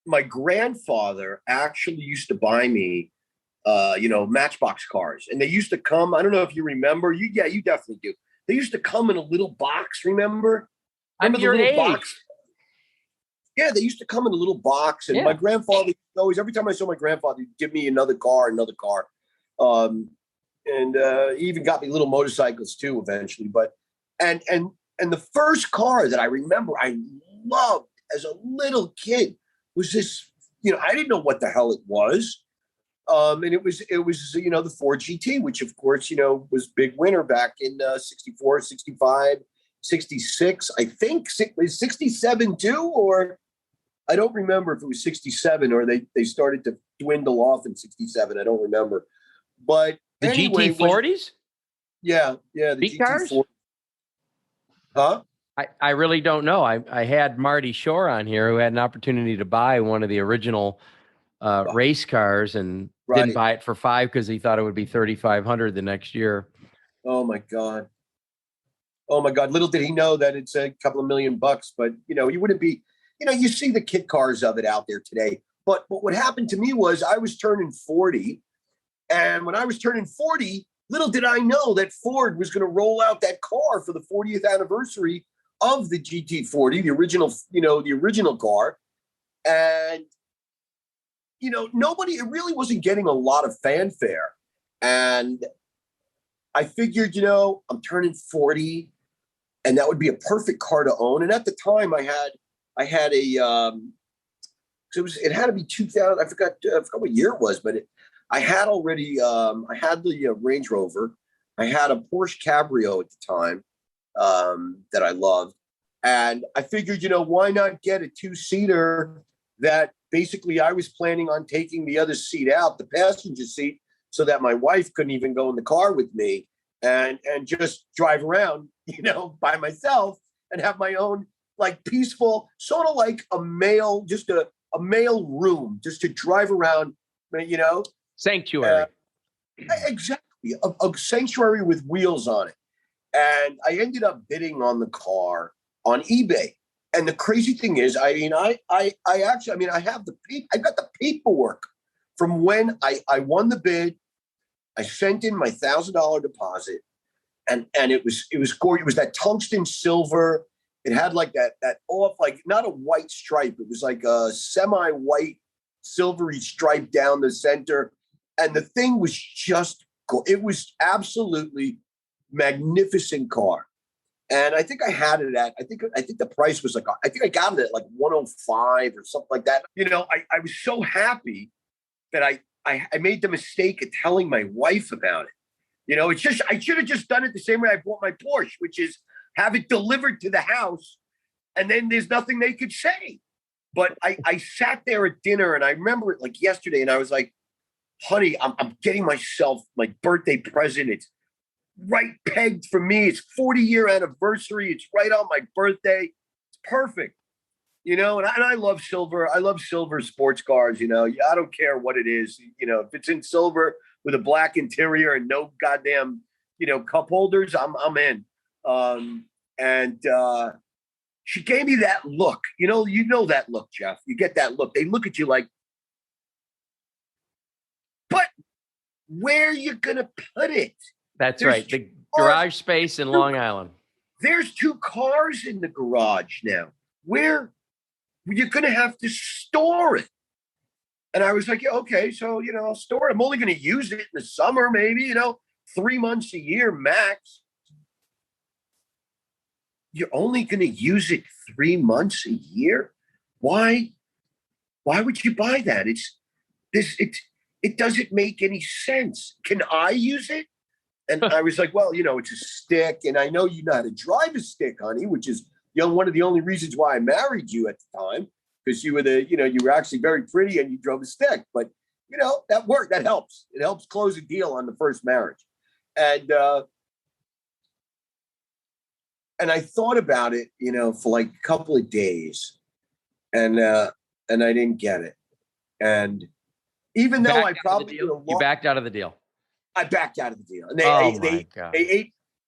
my grandfather actually used to buy me, Matchbox cars, and they used to come. I don't know if you remember. Yeah, you definitely do. They used to come in a little box. Remember? I'm Remember your the little age. box? Yeah, they used to come in a little box, and my grandfather always. Every time I saw my grandfather, he'd give me another car. And he even got me little motorcycles too eventually. But and the first car that I remember I loved as a little kid was this. I didn't know what the hell it was. And it was the Ford GT, which of course was big winner back in 64, 65, 66. I think it was 67 too, or I don't remember if it was 67 or they started to dwindle off in 67. I don't remember. But the anyway, GT40s? Yeah, the Beat cars? GT40. Huh? I really don't know. I had Marty Shore on here who had an opportunity to buy one of the original race cars and didn't buy it for $5 because he thought it would be $3,500 the next year. Oh my God. Little did he know that it's a couple of $1 million, but you wouldn't be, you see the kit cars of it out there today. But what happened to me was I was turning 40. And when I was turning 40, little did I know that Ford was going to roll out that car for the 40th anniversary of the GT40, the original car. And, it really wasn't getting a lot of fanfare. And I figured, I'm turning 40 and that would be a perfect car to own. And at the time I had a, it had to be 2000. I forgot what year it was, but I had already, I had the Range Rover. I had a Porsche Cabrio at the time that I loved. And I figured, why not get a 2-seater that basically I was planning on taking the other seat out, the passenger seat, so that my wife couldn't even go in the car with me and just drive around, by myself and have my own like peaceful, sort of like a mail room just to drive around, Sanctuary. Exactly. A sanctuary with wheels on it. And I ended up bidding on the car on eBay. And the crazy thing is, I got the paperwork from when I won the bid. I sent in my $1,000 deposit, and it was gorgeous. It was that tungsten silver. It had like that off, like not a white stripe. It was like a semi-white silvery stripe down the center. And the thing was just cool. It was absolutely magnificent car. And I think I had it at, I think the price was like, I think I got it at like 105 or something like that. I was so happy that I made the mistake of telling my wife about it. It's just, I should have just done it the same way I bought my Porsche, which is have it delivered to the house. And then there's nothing they could say. But I sat there at dinner and I remember it like yesterday. And I was like, honey, I'm getting myself my birthday present. It's right pegged for me. It's 40-year anniversary. It's right on my birthday. It's perfect. And I love silver. I love silver sports cars. I don't care what it is. If it's in silver with a black interior and no goddamn, cup holders, I'm in. And she gave me that look. That look, Jeff. You get that look. They look at you like, but where are you gonna put it? That's right. The garage space in Long Island. There's 2 cars in the garage now. Where you're going to have to store it. And I was like, yeah, okay, so, I'll store it. I'm only going to use it in the summer, maybe, 3 months a year max. You're only going to use it 3 months a year? Why would you buy that? It doesn't make any sense. Can I use it? And I was like, well, it's a stick. And I know you know how to drive a stick, honey, which is one of the only reasons why I married you at the time, because you were actually very pretty and you drove a stick. But, that worked. That helps. It helps close a deal on the first marriage. And I thought about it, for like a couple of days and I didn't get it. And even though I probably you backed out of the deal. I backed out of the deal, and they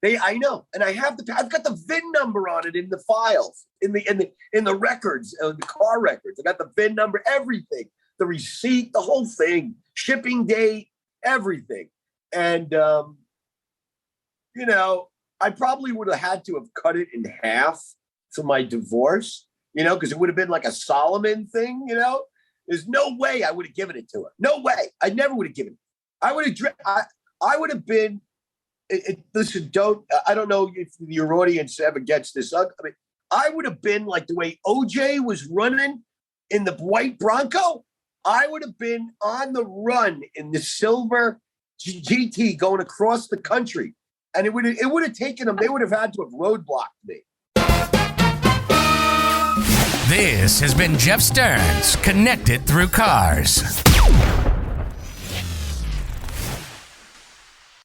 I know, and I've got the VIN number on it in the files, in the records, the car records. I got the VIN number, everything, the receipt, the whole thing, shipping date, everything. And I probably would have had to have cut it in half for my divorce, because it would have been like a Solomon thing, There's no way I would have given it to her. No way. I never would have given it. I would have been. Listen, I don't know if your audience ever gets this. I mean, I would have been like the way OJ was running in the white Bronco. I would have been on the run in the silver GT going across the country. And it would have taken them. They would have had to have roadblocked me. This has been Jeff Stearns, Connected Through Cars.